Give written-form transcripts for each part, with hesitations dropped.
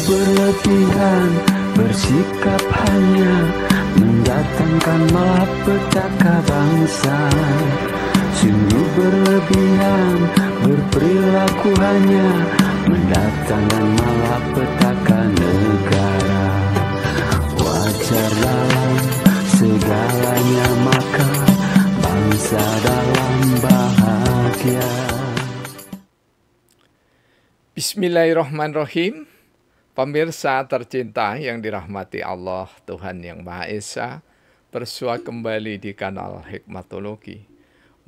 berlebihan, bersikap hanya mendatangkan malapetaka bangsa. Sungguh berlebihan, berperilaku hanya mendatangkan malapetaka negara. Wajar dalam segalanya, maka bangsa dalam bahagia. Bismillahirrahmanirrahim. Pemirsa tercinta yang dirahmati Allah Tuhan Yang Maha Esa, bersua kembali di kanal Hikmatologi.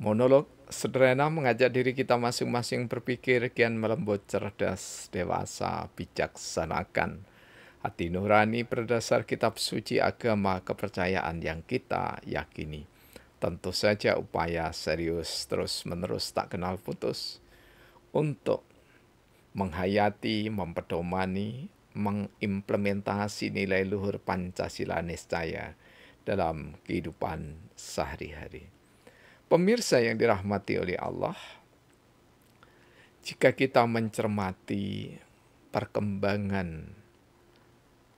Monolog sederhana mengajak diri kita masing-masing berpikir kian melembut, cerdas, dewasa, bijaksanakan hati nurani berdasar kitab suci agama kepercayaan yang kita yakini. Tentu saja upaya serius terus-menerus tak kenal putus untuk menghayati, mempedomani, mengimplementasi nilai luhur Pancasila niscaya dalam kehidupan sehari-hari. Pemirsa yang dirahmati oleh Allah, jika kita mencermati perkembangan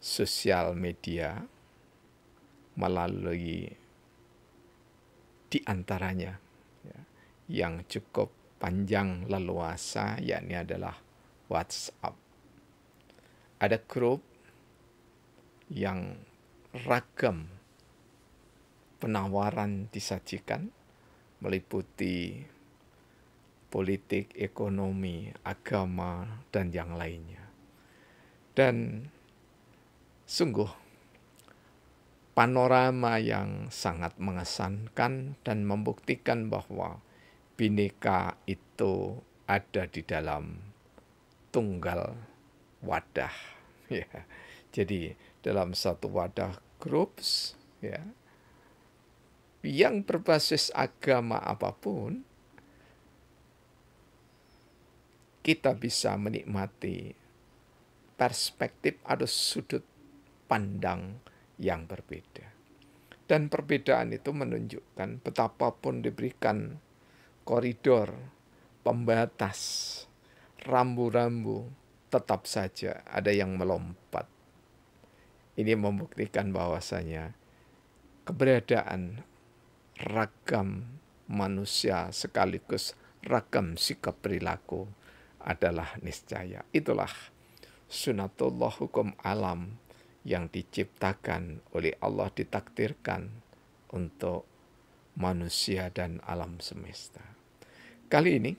sosial media melalui di antaranya yang cukup panjang leluasa, yakni adalah WhatsApp. Ada grup yang ragam penawaran disajikan, meliputi politik, ekonomi, agama, dan yang lainnya. Dan sungguh panorama yang sangat mengesankan dan membuktikan bahwa Bhinneka itu ada di dalam tunggal wadah, ya. Jadi dalam satu wadah groups, ya, yang berbasis agama apapun, kita bisa menikmati perspektif atau sudut pandang yang berbeda. Dan perbedaan itu menunjukkan betapapun diberikan koridor, pembatas, rambu-rambu, tetap saja ada yang melompat. Ini membuktikan bahwasanya keberadaan ragam manusia sekaligus ragam sikap perilaku adalah niscaya. Itulah sunatullah, hukum alam yang diciptakan oleh Allah, ditakdirkan untuk manusia dan alam semesta. Kali ini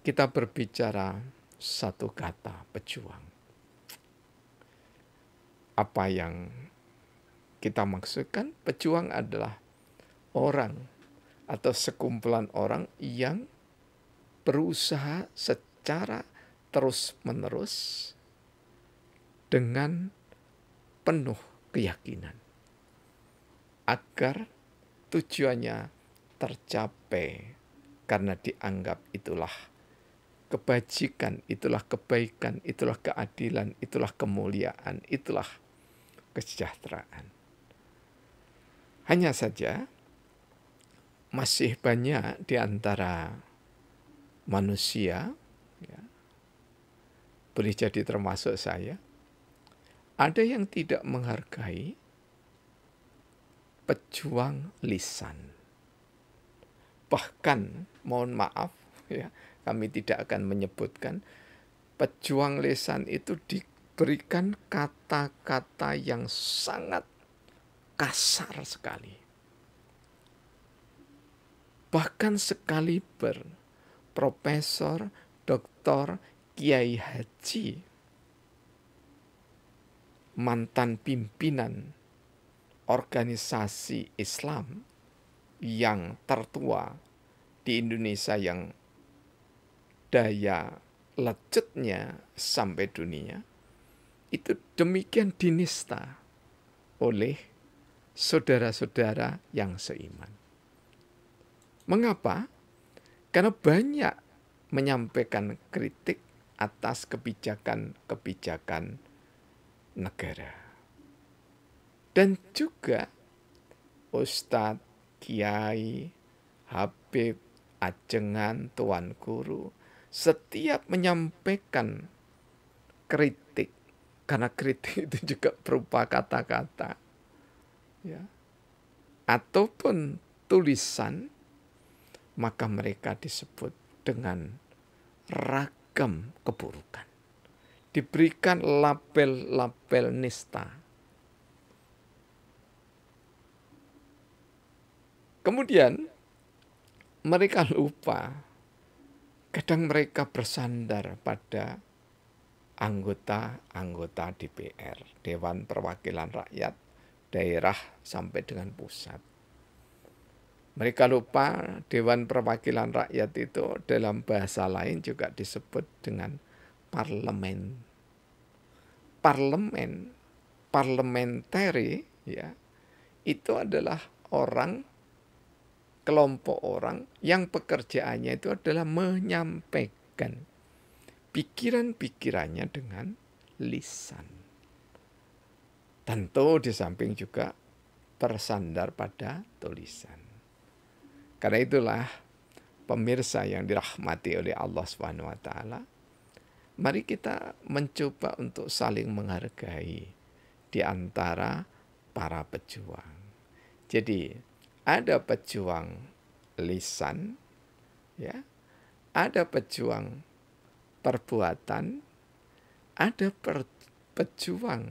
kita berbicara satu kata, pejuang. Apa yang kita maksudkan? Pejuang adalah orang atau sekumpulan orang yang berusaha secara terus-menerus dengan penuh keyakinan agar tujuannya tercapai, karena dianggap itulah kebajikan, itulah kebaikan, itulah keadilan, itulah kemuliaan, itulah kesejahteraan. Hanya saja masih banyak di antara manusia, ya, boleh jadi termasuk saya, ada yang tidak menghargai pejuang lisan. Bahkan, mohon maaf, ya, kami tidak akan menyebutkan, pejuang lisan itu diberikan kata-kata yang sangat kasar sekali. Bahkan sekaliber profesor, doktor, kiai haji, mantan pimpinan organisasi Islam yang tertua di Indonesia, yang daya lecetnya sampai dunia, itu demikian dinista oleh saudara-saudara yang seiman. Mengapa? Karena banyak menyampaikan kritik atas kebijakan-kebijakan negara. Dan juga Ustadz, Kiai, Habib, Ajengan, Tuan Guru, setiap menyampaikan kritik Karena kritik itu juga berupa kata-kata, ya, ataupun tulisan, maka mereka disebut dengan ragam keburukan. Diberikan label-label nista. Kemudian mereka lupa, kadang mereka bersandar pada anggota-anggota DPR, Dewan Perwakilan Rakyat, daerah sampai dengan pusat. Mereka lupa Dewan Perwakilan Rakyat itu dalam bahasa lain juga disebut dengan parlemen. Parlementary, ya, itu adalah kelompok orang yang pekerjaannya itu adalah menyampaikan pikiran-pikirannya dengan lisan. Tentu di samping juga bersandar pada tulisan. Karena itulah pemirsa yang dirahmati oleh Allah SWT, mari kita mencoba untuk saling menghargai di antara para pejuang. Jadi ada pejuang lisan, ya, ada pejuang perbuatan, ada pejuang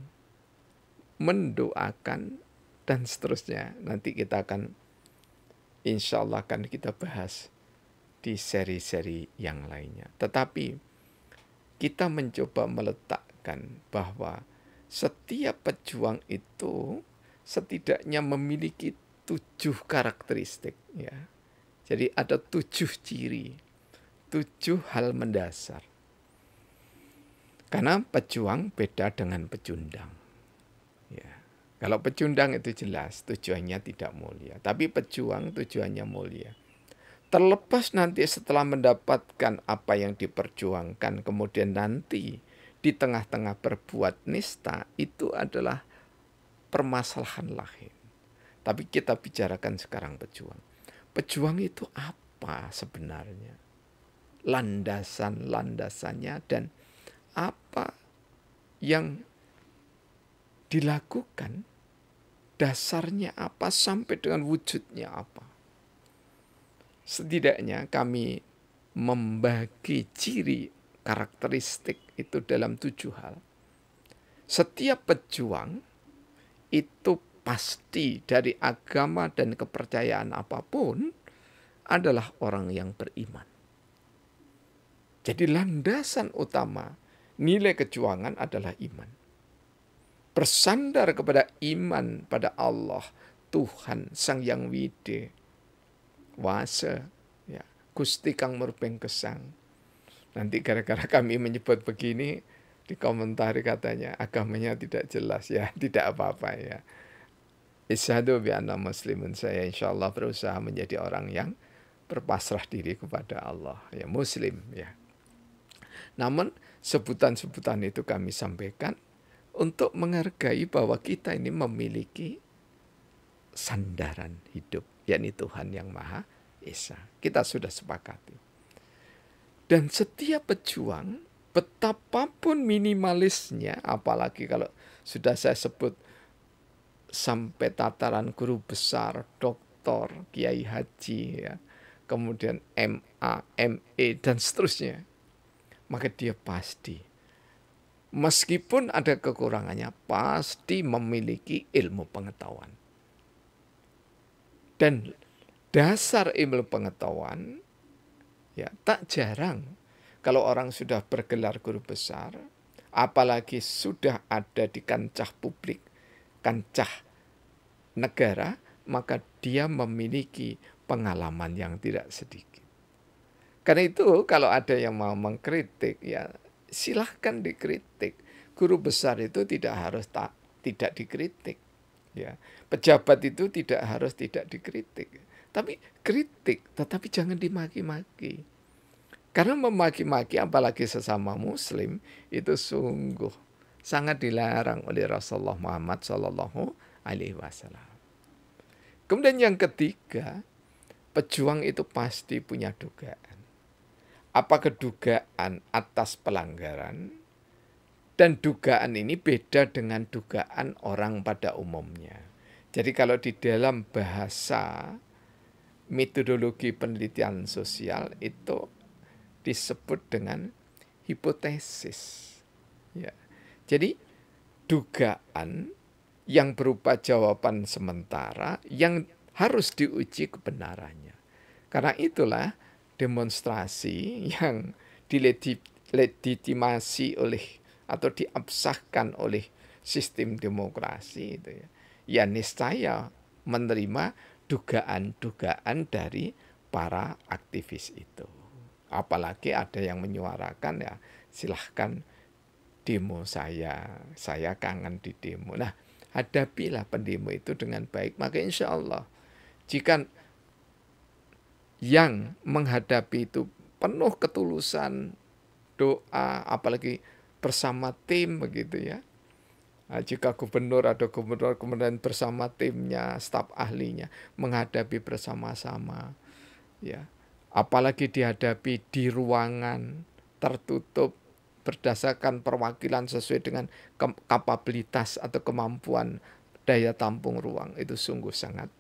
mendoakan, dan seterusnya. Nanti kita akan, insya Allah akan kita bahas di seri-seri yang lainnya. Tetapi kita mencoba meletakkan bahwa setiap pejuang itu setidaknya memiliki 7 karakteristik, ya. Jadi ada 7 ciri, 7 hal mendasar. Karena pejuang beda dengan pecundang. Ya. Kalau pecundang itu jelas tujuannya tidak mulia, tapi pejuang tujuannya mulia. Terlepas nanti setelah mendapatkan apa yang diperjuangkan, kemudian nanti di tengah-tengah berbuat nista, itu adalah permasalahan lain. Tapi kita bicarakan sekarang pejuang. Pejuang itu apa sebenarnya? Landasan-landasannya dan apa yang dilakukan, dasarnya apa, sampai dengan wujudnya apa. Setidaknya kami membagi ciri karakteristik itu dalam 7 hal. Setiap pejuang itu pasti dari agama dan kepercayaan apapun adalah orang yang beriman. Jadi landasan utama nilai kejuangan adalah iman. Bersandar kepada iman pada Allah, Tuhan Sang Yang Wide Wase, ya, Gusti Kang Murbeng Gesang. Nanti gara-gara kami menyebut begini, di komentar katanya agamanya tidak jelas, ya, tidak apa-apa, ya. Isyhadu bi anna muslimun, saya insyaallah berusaha menjadi orang yang berpasrah diri kepada Allah, ya, muslim, ya. Namun sebutan-sebutan itu kami sampaikan untuk menghargai bahwa kita ini memiliki sandaran hidup, yakni Tuhan Yang Maha Esa. Kita sudah sepakati. Dan setiap pejuang, betapapun minimalisnya, apalagi kalau sudah saya sebut sampai tataran guru besar, doktor, kiai haji, ya, kemudian MA, ME, dan seterusnya, maka dia pasti, meskipun ada kekurangannya, pasti memiliki ilmu pengetahuan. Dan dasar ilmu pengetahuan, ya, tak jarang kalau orang sudah bergelar guru besar, apalagi sudah ada di kancah publik, kancah negara, maka dia memiliki pengalaman yang tidak sedikit. Karena itu kalau ada yang mau mengkritik, ya silahkan dikritik. Guru besar itu tidak harus tidak dikritik, ya. Pejabat itu tidak harus tidak dikritik. Tapi kritik, tetapi jangan dimaki-maki. Karena memaki-maki apalagi sesama muslim itu sungguh sangat dilarang oleh Rasulullah Muhammad SAW. Kemudian yang ketiga, pejuang itu pasti punya dugaan. Apakah dugaan atas pelanggaran, Dan dugaan ini beda dengan dugaan orang pada umumnya. Jadi kalau di dalam bahasa metodologi penelitian sosial itu disebut dengan hipotesis. Ya. Jadi dugaan yang berupa jawaban sementara yang harus diuji kebenarannya. Karena itulah demonstrasi yang dilegitimasi oleh atau diabsahkan oleh sistem demokrasi itu ya. Ya niscaya menerima dugaan-dugaan dari para aktivis itu. Apalagi ada yang menyuarakan ya silahkan demo saya kangen di demo. Nah, hadapilah pendemo itu dengan baik. Maka insya Allah jika yang menghadapi itu penuh ketulusan, doa, apalagi bersama tim begitu ya. Nah, jika gubernur atau gubernur kemudian bersama timnya, staf ahlinya menghadapi bersama-sama ya. Apalagi dihadapi di ruangan tertutup berdasarkan perwakilan sesuai dengan kapabilitas atau kemampuan daya tampung ruang, itu sungguh sangat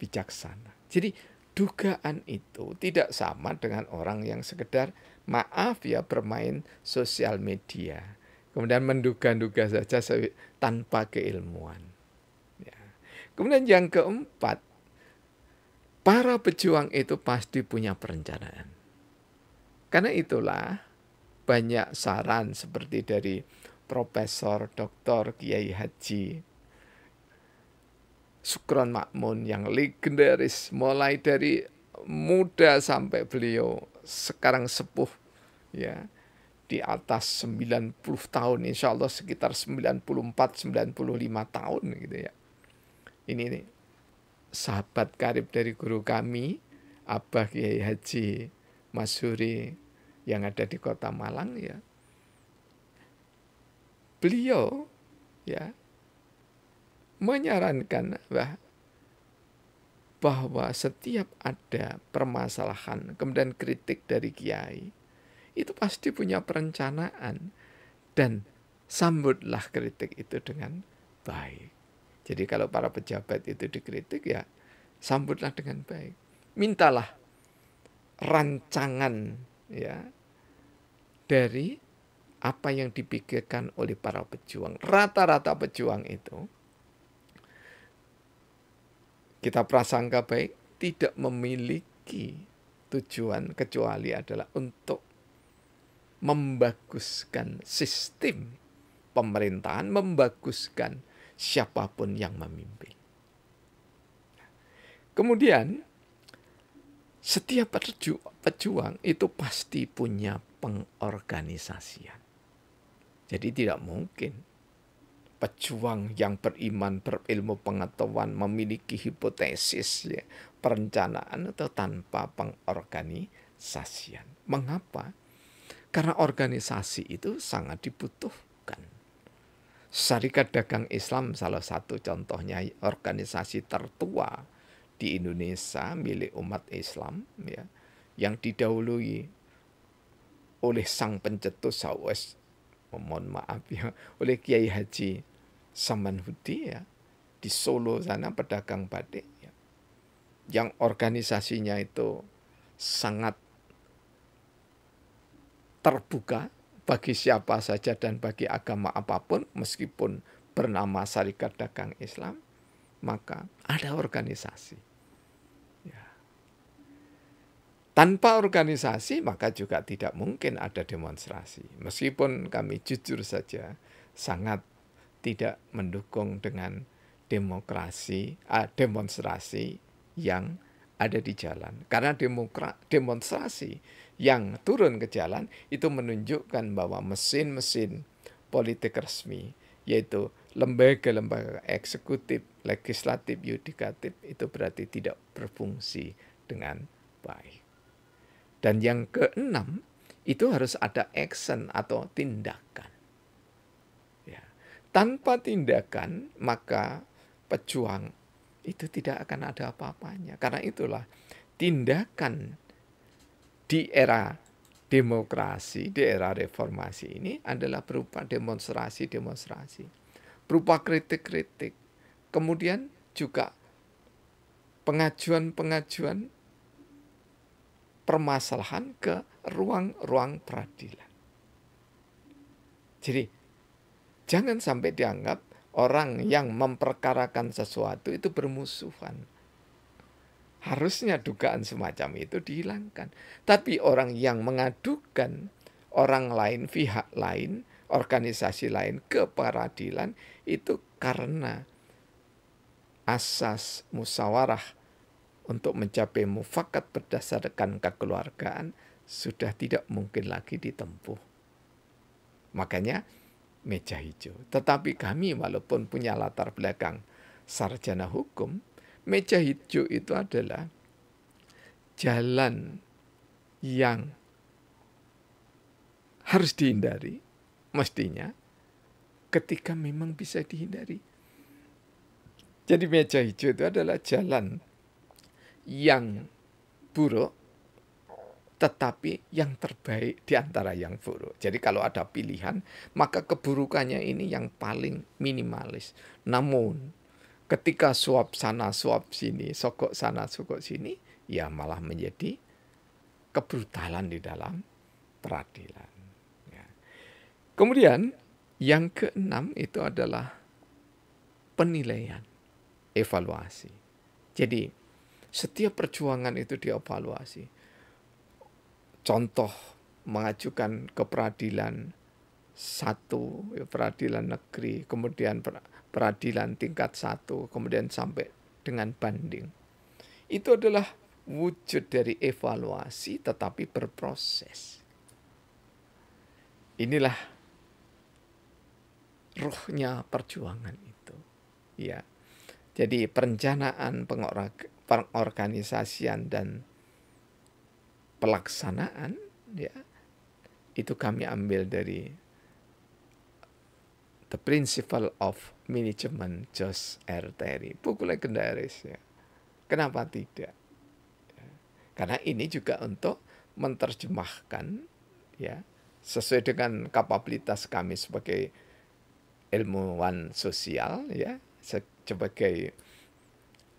bijaksana. Jadi dugaan itu tidak sama dengan orang yang sekedar maaf ya bermain sosial media, kemudian menduga-duga saja tanpa keilmuan. Ya. Kemudian yang keempat, para pejuang itu pasti punya perencanaan. Karena itulah banyak saran seperti dari Profesor Dr. Kiai Haji Sukron Makmun yang legendaris, mulai dari muda sampai beliau sekarang sepuh ya, di atas 90 tahun, insya Allah sekitar 94-95 tahun gitu ya. Ini nih, sahabat karib dari guru kami Abah Kiai Haji Masyuri yang ada di Kota Malang ya. Beliau ya menyarankan bahwa setiap ada permasalahan kemudian kritik dari kiai itu pasti punya perencanaan dan sambutlah kritik itu dengan baik. Jadi kalau para pejabat itu dikritik ya sambutlah dengan baik. Mintalah rancangan ya dari apa yang dipikirkan oleh para pejuang. Rata-rata pejuang itu kita prasangka baik tidak memiliki tujuan kecuali adalah untuk membaguskan sistem pemerintahan, membaguskan siapapun yang memimpin. Kemudian setiap pejuang itu pasti punya pengorganisasian. Jadi tidak mungkin pejuang yang beriman, berilmu pengetahuan, memiliki hipotesis, ya, perencanaan atau tanpa pengorganisasian. Mengapa? Karena organisasi itu sangat dibutuhkan. Syarikat Dagang Islam salah satu contohnya, organisasi tertua di Indonesia milik umat Islam ya, yang didahului oleh sang pencetus mohon maaf ya, oleh Kiai Haji Samanhudi ya, di Solo sana, pedagang batik ya, yang organisasinya itu sangat terbuka bagi siapa saja dan bagi agama apapun, meskipun bernama Syarikat Dagang Islam, maka ada organisasi. Ya. Tanpa organisasi maka juga tidak mungkin ada demonstrasi. Meskipun kami jujur saja sangat tidak mendukung dengan demonstrasi yang ada di jalan. Karena demonstrasi yang turun ke jalan itu menunjukkan bahwa mesin-mesin politik resmi, yaitu lembaga-lembaga eksekutif, legislatif, yudikatif, itu berarti tidak berfungsi dengan baik. Dan yang keenam, itu harus ada action atau tindakan. Ya. Tanpa tindakan, maka pejuang itu tidak akan ada apa-apanya. Karena itulah tindakan di era demokrasi di era reformasi ini adalah berupa demonstrasi, berupa kritik-kritik, kemudian juga pengajuan permasalahan ke ruang-ruang peradilan. Jadi jangan sampai dianggap orang yang memperkarakan sesuatu itu bermusuhan. Harusnya dugaan semacam itu dihilangkan. Tapi orang yang mengadukan orang lain, pihak lain, organisasi lain ke peradilan itu karena asas musyawarah untuk mencapai mufakat berdasarkan kekeluargaan sudah tidak mungkin lagi ditempuh. Makanya meja hijau. Tetapi kami walaupun punya latar belakang sarjana hukum, meja hijau itu adalah jalan yang harus dihindari, mestinya, ketika memang bisa dihindari. Jadi meja hijau itu adalah jalan yang buruk, tetapi yang terbaik di antara yang buruk. Jadi kalau ada pilihan, maka keburukannya ini yang paling minimalis. Namun, ketika suap sana, suap sini, sogok sana, sogok sini, ya malah menjadi kebrutalan di dalam peradilan. Ya. Kemudian, yang keenam itu adalah penilaian, evaluasi. Jadi, setiap perjuangan itu dievaluasi. Contoh mengajukan ke peradilan satu, peradilan negeri, kemudian peradilan tingkat 1, kemudian sampai dengan banding. Itu adalah wujud dari evaluasi tetapi berproses. Inilah ruhnya perjuangan itu. Ya. Jadi perencanaan, pengorganisasian dan pelaksanaan, ya, itu kami ambil dari The Principle of Management Jos R. Terry, buku legendaris, ya. Kenapa tidak? Ya. Karena ini juga untuk menerjemahkan, ya, sesuai dengan kapabilitas kami sebagai ilmuwan sosial, ya, sebagai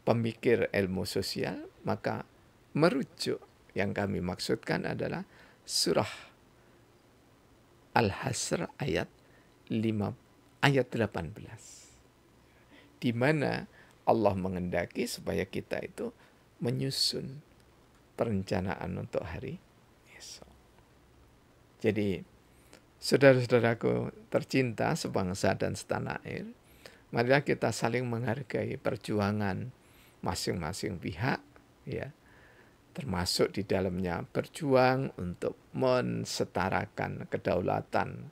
pemikir ilmu sosial, maka merujuk yang kami maksudkan adalah surah Al-Hasr ayat 18, di mana Allah menghendaki supaya kita itu menyusun perencanaan untuk hari esok. Jadi, saudara-saudaraku tercinta sebangsa dan setanah air, marilah kita saling menghargai perjuangan masing-masing pihak, ya, termasuk di dalamnya berjuang untuk mensetarakan kedaulatan,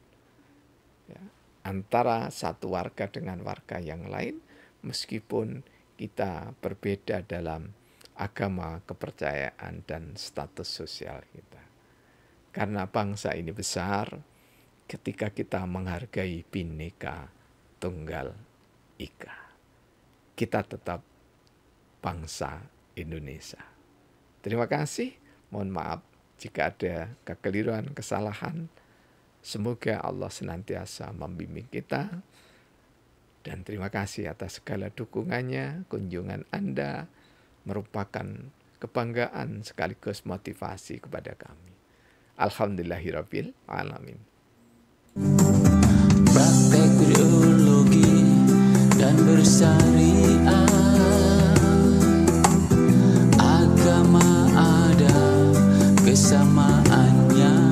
ya, antara satu warga dengan warga yang lain, meskipun kita berbeda dalam agama, kepercayaan, dan status sosial kita. Karena bangsa ini besar ketika kita menghargai Bhinneka Tunggal Ika. Kita tetap bangsa Indonesia. Terima kasih. Mohon maaf jika ada kekeliruan, kesalahan. Semoga Allah senantiasa membimbing kita. Dan terima kasih atas segala dukungannya. Kunjungan Anda merupakan kebanggaan sekaligus motivasi kepada kami. Alhamdulillahirabbil alamin. Praktek biologi dan bersyariah, agama ada kesamaannya.